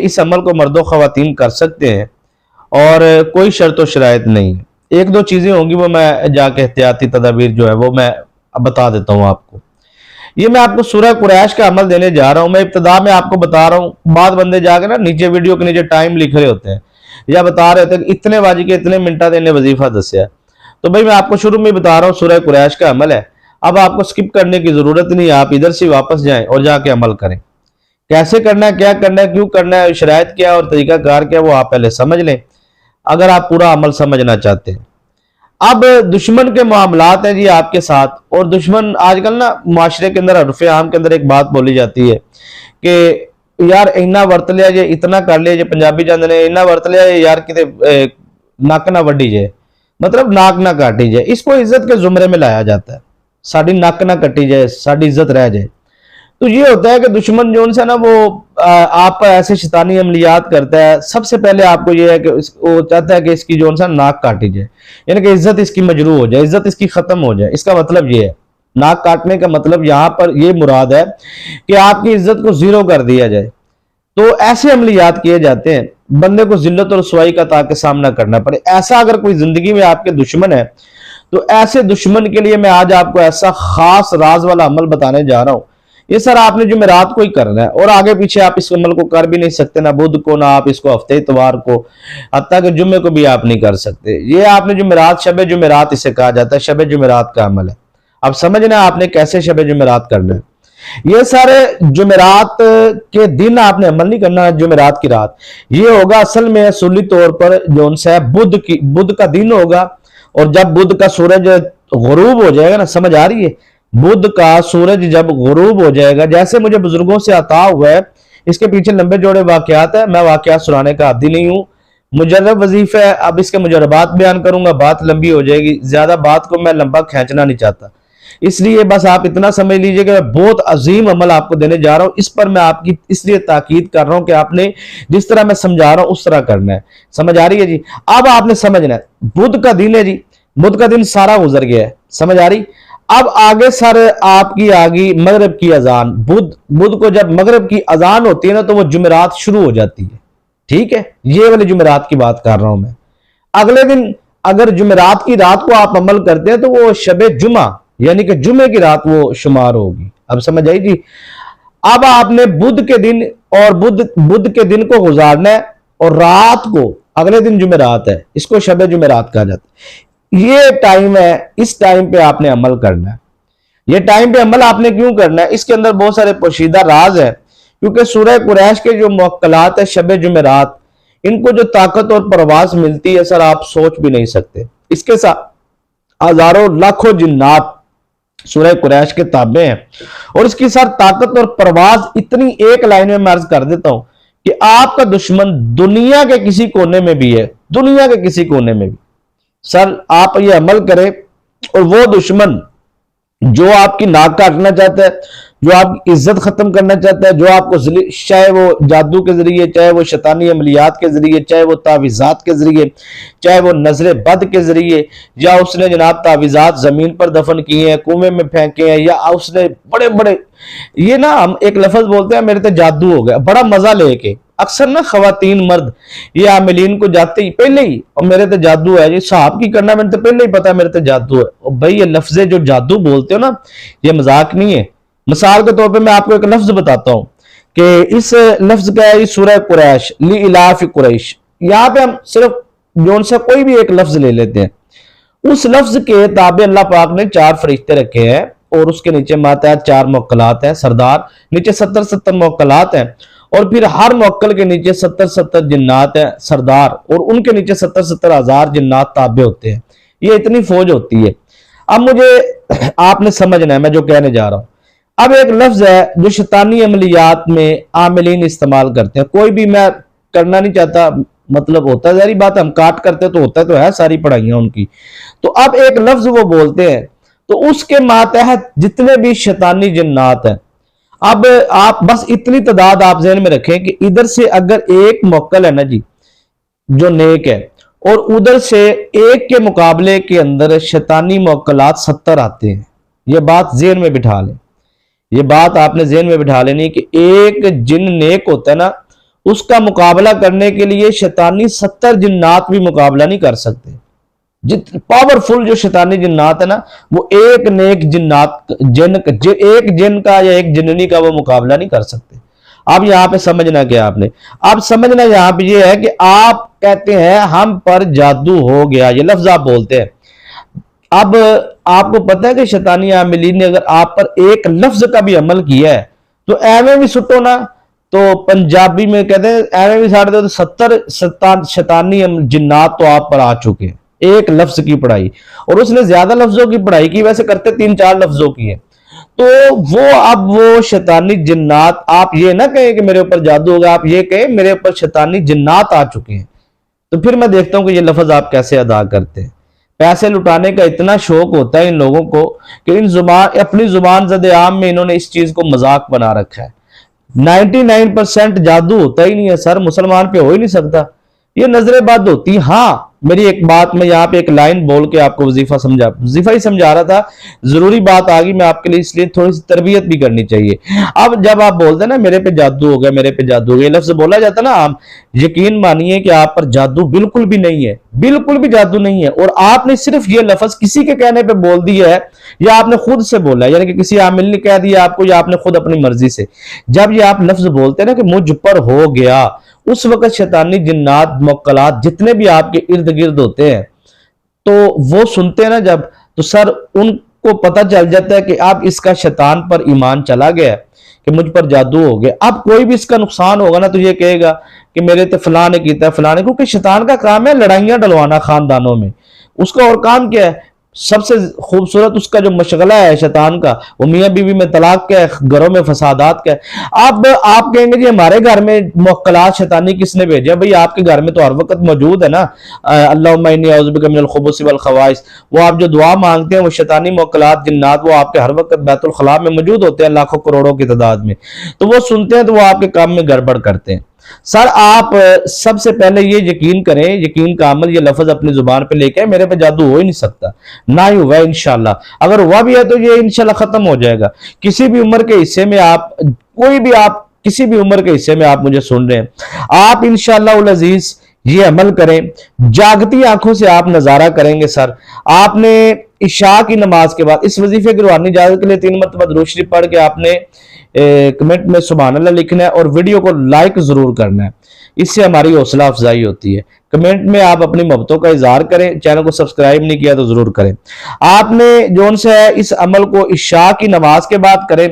اس अमल को मर्दों ख़वातीन कर सकते हैं और कोई शर्त व शराइत नहीं है। एक दो चीज़ें होंगी वो मैं जाके एहतियाती तदाबीर जो है वो मैं बता देता हूँ आपको। ये मैं आपको सूरह कुरैश का अमल देने जा रहा हूँ। मैं इब्तिदा में आपको बता रहा हूँ, बाद बंदे जाके ना नीचे वीडियो के नीचे टाइम लिख रहे होते हैं या बता रहे होते हैं कि इतने बाजी के इतने मिनटा देने वजीफा दसिया। तो भाई मैं आपको शुरू में बता रहा हूँ सूरह कुरैश का अमल है। अब आपको स्किप करने की जरूरत नहीं है, आप इधर से वापस जाएं और जाके अमल करें। कैसे करना है, क्या करना है, क्यों करना है, शरायत क्या और तरीका कार क्या, वो आप पहले समझ लें अगर आप पूरा अमल समझना चाहते हैं। अब दुश्मन के मामलात हैं जी आपके साथ, और दुश्मन आजकल ना माशरे के अंदर हरफ आम के अंदर एक बात बोली जाती है कि यार इन्ना वरत लिया जे, इतना कर लिया जे, पंजाबी जाते ने इन्ना वरत लिया यार किते नक ना वड्डी जाए, मतलब नाक ना काटी जाए। इसको इज्जत के जुमरे में लाया जाता है, साड़ी नक ना कटी जाए, साड़ी इज्जत रह जाए। तो ये होता है कि दुश्मन जो है ना वो आप पर ऐसे शैतानी अमलियात करता है। सबसे पहले आपको ये है कि वो चाहता है कि इसकी जो है नाक काटी जाए, यानी कि इज्जत इसकी मजरू हो जाए, इज्जत इसकी खत्म हो जाए। इसका मतलब ये है, नाक काटने का मतलब यहाँ पर ये मुराद है कि आपकी इज्जत को जीरो कर दिया जाए। तो ऐसे अमलियात किए जाते हैं बंदे को जिल्लत और रसवाई का ताकि सामना करना पड़े। ऐसा अगर कोई जिंदगी में आपके दुश्मन है तो ऐसे दुश्मन के लिए मैं आज आपको ऐसा खास राज वाला अमल बताने जा रहा हूं। ये सर आपने जुमेरात को ही करना है और आगे पीछे आप इस अमल को कर भी नहीं सकते, ना बुध को, ना आप इसको हफ्ते इतवार को, हत्ता कि जुम्मे को भी आप नहीं कर सकते। ये आपने जुमेरात, शब जुमेरात इसे कहा जाता है, शब जुमेरात का अमल है। अब समझना आपने कैसे शब जुमेरात करना है। ये सारे जुमेरात के दिन आपने अमल नहीं करना, जुमेरात की रात ये होगा असल में असूली तौर पर जो है बुध का दिन होगा। और जब बुध का सूरज गुरूब हो जाएगा ना, समझ आ रही है, बुध का सूरज जब गुरूब हो जाएगा, जैसे मुझे बुजुर्गों से अता हुआ है, इसके पीछे लंबे जोड़े वाकयात है, मैं वाकयात सुनाने का आदी नहीं हूं, मुजर्रब वजीफा है। अब इसके मुजर्रबात बयान करूंगा, बात लंबी हो जाएगी, ज्यादा बात को मैं लंबा खींचना नहीं चाहता, इसलिए बस आप इतना समझ लीजिए कि मैं बहुत अजीम अमल आपको देने जा रहा हूं। इस पर मैं आपकी इसलिए ताकीद कर रहा हूं कि आपने जिस तरह मैं समझा रहा हूं उस तरह करना है। समझ आ रही है जी? अब आपने समझना है, बुध का दिन है जी, बुध का दिन सारा गुजर गया है, समझ आ रही? अब आगे सर आपकी आगे मगरिब की अजान, बुध को जब मगरिब की अजान होती है ना तो वो जुमेरात शुरू हो जाती है। ठीक है, ये वाले जुमेरात की बात कर रहा हूं मैं। अगले दिन अगर जुमेरात की रात को आप अमल करते हैं तो वो शबे जुमा यानी कि जुमे की रात वो शुमार होगी। अब समझ आई जी? अब आपने बुध के दिन और बुध के दिन को गुजारना है और रात को, अगले दिन जुमेरात है, इसको शबे जुमेरात कहा जाता है। ये टाइम है, इस टाइम पे आपने अमल करना है। ये टाइम पे अमल आपने क्यों करना है, इसके अंदर बहुत सारे पोशीदा राज है, क्योंकि सूरह कुरैश के जो मुअक्कलात है शब जुमेरात, इनको जो ताकत और परवाज मिलती है सर आप सोच भी नहीं सकते। इसके साथ हजारों लाखों जिन्नात सूरह कुरैश के ताबे हैं और इसकी सर ताकत और परवाज इतनी, एक लाइन में मैं अर्ज कर देता हूं कि आपका दुश्मन दुनिया के किसी कोने में भी है, दुनिया के किसी कोने में भी सर आप ये अमल करें और वो दुश्मन जो आपकी नाक काटना चाहता है, जो आपकी इज्जत खत्म करना चाहता है, जो आपको चाहे वो जादू के जरिए, चाहे वो शैतानी अमलियात के जरिए, चाहे वो तावीज़ात के जरिए, चाहे वो नजर बद के जरिए, या उसने जनाब तावीज़ात जमीन पर दफन किए हैं, कुएं में फेंके हैं, या उसने बड़े बड़े, ये ना हम एक लफ्ज बोलते हैं मेरे तो जादू हो गया, बड़ा मजा लेके अक्सर ना खवातीन मर्द ये आमिलीन को जाते ही पहले ही और मेरे तो जादू है जी, साहब की करना मैंने तो पहले ही पता मेरे तो जादू है। और भाई ये लफ्जे जो जादू बोलते हो ना, ये मजाक नहीं है। मिसाल के तौर पे मैं आपको एक लफ्ज बताता हूं कि इस लफ्ज का है सूरह कुरैश, ली इलाफ कुरैश। यहाँ पे हम सिर्फ जोन से कोई भी एक लफ्ज ले लेते हैं, उस लफ्ज के ताबे अल्लाह पाक ने 4 फरिश्ते रखे हैं और उसके नीचे मातहत 4 मुअक्कलात हैं सरदार, नीचे 70 मुअक्कलात हैं और फिर हर मुअक्कल के नीचे 70 जिन्नात हैं सरदार और उनके नीचे 70 हजार जिन्नात ताबे होते हैं। ये इतनी फौज होती है। अब मुझे आपने समझना है मैं जो कहने जा रहा हूं। अब एक लफ्ज है जो शैतानी अमलियात में आमिलीन इस्तेमाल करते हैं, कोई भी मैं करना नहीं चाहता, मतलब होता है सारी बात, हम काट करते तो होता तो है सारी पढ़ाइयां उनकी। तो अब एक लफ्ज वो बोलते हैं तो उसके मातहत जितने भी शैतानी जिन्नात हैं, अब आप बस इतनी तादाद आप ज़हन में रखें कि इधर से अगर एक मुअक्कल है ना जी जो नेक है और उधर से एक के मुकाबले के अंदर शैतानी मुअक्कलात 70 आते हैं, ये बात ज़हन में बिठा लें। ये बात आपने ज़हन में बिठा लेनी कि एक जिन नेक होता है ना اس کا مقابلہ کرنے کے لیے شیطانی 70 جنات بھی مقابلہ نہیں کر سکتے. پاورفل جو شیطانی جنات ہے نا، وہ ایک نیک ایک جن کا یا ایک جننی کا وہ مقابلہ نہیں کر سکتے. اب یہاں پہ سمجھنا کیا آپ نے، اب سمجھنا یہاں پہ یہ ہے کہ آپ کہتے ہیں ہم پر جادو ہو گیا، یہ لفظ آپ بولتے ہیں. اب آپ کو پتہ ہے کہ شیطانی عاملین نے اگر آپ پر ایک لفظ کا بھی عمل کیا ہے تو ایویں بھی سٹو نا، تو پنجابی میں کہتے ہیں ایویں بھی ساڑھ دے، تو 70 شیطانی جنات تو آپ پر آ چکے ہیں ایک لفظ کی پڑھائی. اور اس نے زیادہ لفظوں کی پڑھائی کی، ویسے کرتے 3-4 لفظوں کی ہے. تو اب وہ شیطانی جنات، آپ یہ نہ کہیں کہ میرے اوپر جادو ہوگا، آپ یہ کہیں میرے اوپر شیطانی جنات آ چکے ہیں. تو پھر میں دیکھتا ہوں کہ یہ لفظ آپ کیسے ادا کرتے ہیں. پیسے لٹانے کا اتنا شوق ہوتا ہے ان لوگوں کو کہ اپنی زبان زد عام میں انہوں نے اس چیز کو مذاق بنا رکھا ہے. 99% جادو ہوتا ہی نہیں ہے سر، مسلمان پہ ہو ہی نہیں سکتا، یہ نظر بد ہوتی. ہاں میری ایک بات، میں یہاں پہ ایک لائن بول کے آپ کو وظیفہ ہی سمجھا رہا تھا، ضروری بات آ گئی میں آپ کے لیے، اس لیے تھوڑی سی تربیت بھی کرنی چاہیے. اب جب آپ بولتے ہیں نا میرے پہ جادو ہو گیا، میرے پہ جادو ہو گیا، یہ لفظ بولا جاتا نا عام، یقین مانیے کہ آپ پر جادو بالکل بھی نہیں ہے، بالکل بھی جادو نہیں ہے. اور آپ نے صرف یہ لفظ کسی کے کہنے پہ بول دیا ہے یا آپ نے خود سے بولا ہے، یعنی کہ کسی عامل نے کہہ دیا آپ کو یا آپ نے خود اپنی مرضی سے. جب یہ آپ لفظ بولتے ہیں نا کہ مجھ پر ہو گیا، اس وقت شیطانی جنات موکلات جتنے بھی آپ کے ارد گرد ہوتے ہیں تو وہ سنتے ہیں نا جب، تو سر ان کو پتہ چل جاتا ہے کہ اب اس کا شیطان پر ایمان چلا گیا ہے کہ مجھ پر جادو ہو گیا. اب کوئی بھی اس کا نقصان ہوگا نا تو یہ کہے گا کہ میرے تے فلاں نے کیتا ہے، فلاں نے، کیونکہ شیطان کا کام ہے لڑائیاں ڈلوانا خاندانوں میں. اس کا اور کام کیا ہے؟ سب سے خوبصورت اس کا جو مشغلہ ہے شیطان کا، وہ میاں بیوی میں طلاق کا ہے، گھروں میں فسادات کا ہے. اب آپ کہیں گے جی ہمارے گھر میں موکلات شیطانی کس نے بھیجا؟ بھئی آپ کے گھر میں تو ہر وقت موجود ہے نا، اللہم انی اعوذ بک من الخبث والخبائث، وہ آپ جو دعا مانگتے ہیں وہ شیطانی موکلات جنات وہ آپ کے ہر وقت بیت الخلاء میں موجود ہوتے ہیں لاکھوں کروڑوں کی تعداد میں. تو وہ سنتے ہیں تو وہ آپ کے کام میں گڑبڑ کرتے ہیں. سر آپ سب سے پہلے یہ یقین کریں، یقین کا عمل یہ لفظ اپنی زبان پہ لے کے میرے پہ جادو ہو ہی نہیں سکتا، نہ ہی ہوا انشاءاللہ. اگر ہوا بھی ہے تو یہ انشاءاللہ ختم ہو جائے گا. کسی بھی عمر کے حصے میں آپ، کوئی بھی آپ کسی بھی عمر کے حصے میں آپ مجھے سن رہے ہیں، آپ انشاءاللہ العزیز یہ عمل کریں، جاگتی آنکھوں سے آپ نظارہ کریں گے. سر آپ نے عشاء کی نماز کے بعد اس وظیفے کی روحانی اجازت کے لیے 3 مرتبہ درود شریف پڑھ کے آپ نے کمنٹ میں سبحان اللہ لکھنا ہے اور ویڈیو کو لائک ضرور کرنا ہے، اس سے ہماری حوصلہ افزائی ہوتی ہے. کمنٹ میں آپ اپنی محبتوں کا اظہار کریں، چینل کو سبسکرائب نہیں کیا تو ضرور کریں. آپ نے جو سے ہے اس عمل کو عشاء کی نماز کے بعد کریں.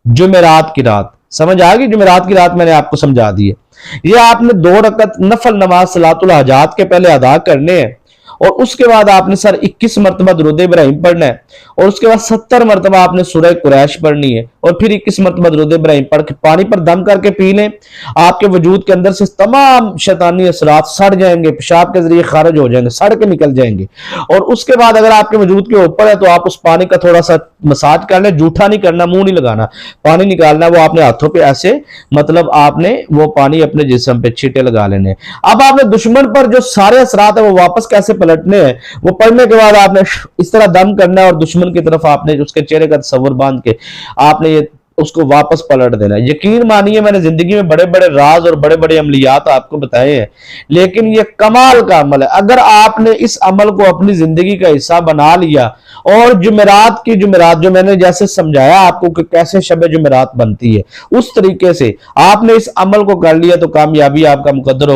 جمعرات کی رات سمجھ آ گئی، جمعرات کی رات میں نے آپ کو سمجھا دی ہے. یہ آپ نے 2 رکعت نفل نماز صلاۃ الحاجات کے پہلے ادا کرنے ہیں، اور اس کے بعد آپ نے سر 21 مرتبہ درود ابراہیم پڑھنا ہے، اور اس کے بعد 70 مرتبہ آپ نے سورہ قریش پڑھنی ہے، اور پھر 21 مرتبہ درود ابراہیم پڑھ کے پانی پر دم کر کے پی لیں. آپ کے وجود کے اندر سے تمام شیطانی اثرات سڑ جائیں گے، پیشاب کے ذریعے خارج ہو جائیں گے، سڑ کے نکل جائیں گے. اور اس کے بعد اگر آپ کے وجود کے اوپر ہے تو آپ اس پانی کا تھوڑا سا مساج کر لیں، جھوٹا نہیں کرنا، منہ نہیں لگانا، پانی نکالنا ہے وہ آپ نے ہاتھوں پہ ایسے، مطلب آپ نے وہ پانی اپنے جسم پہ چھینٹے لگا لینے. اب آپ نے دشمن پر جو سارے اثرات ہیں وہ واپس کیسے پلٹنے ہیں، وہ پڑھنے کے بعد آپ نے اس طرح دم کرنا ہے اور دشمن کی طرف آپ نے اس کے چہرے کا تصور باندھ کے آپ نے یہ اس کو واپس پلٹ دینا ہے. یقین مانیے میں نے زندگی میں بڑے بڑے راز اور بڑے بڑے عملیات آپ کو بتائے ہیں، لیکن یہ کمال کا عمل ہے. اگر آپ نے اس عمل کو اپنی زندگی کا حصہ بنا لیا، اور جمعرات کی جمعرات جو میں نے جیسے سمجھایا آپ کو کہ کیسے شب جمعرات بنتی ہے، اس طریقے سے آپ نے اس عمل کو کر لیا تو کامیابی آپ کا مقدر ہو.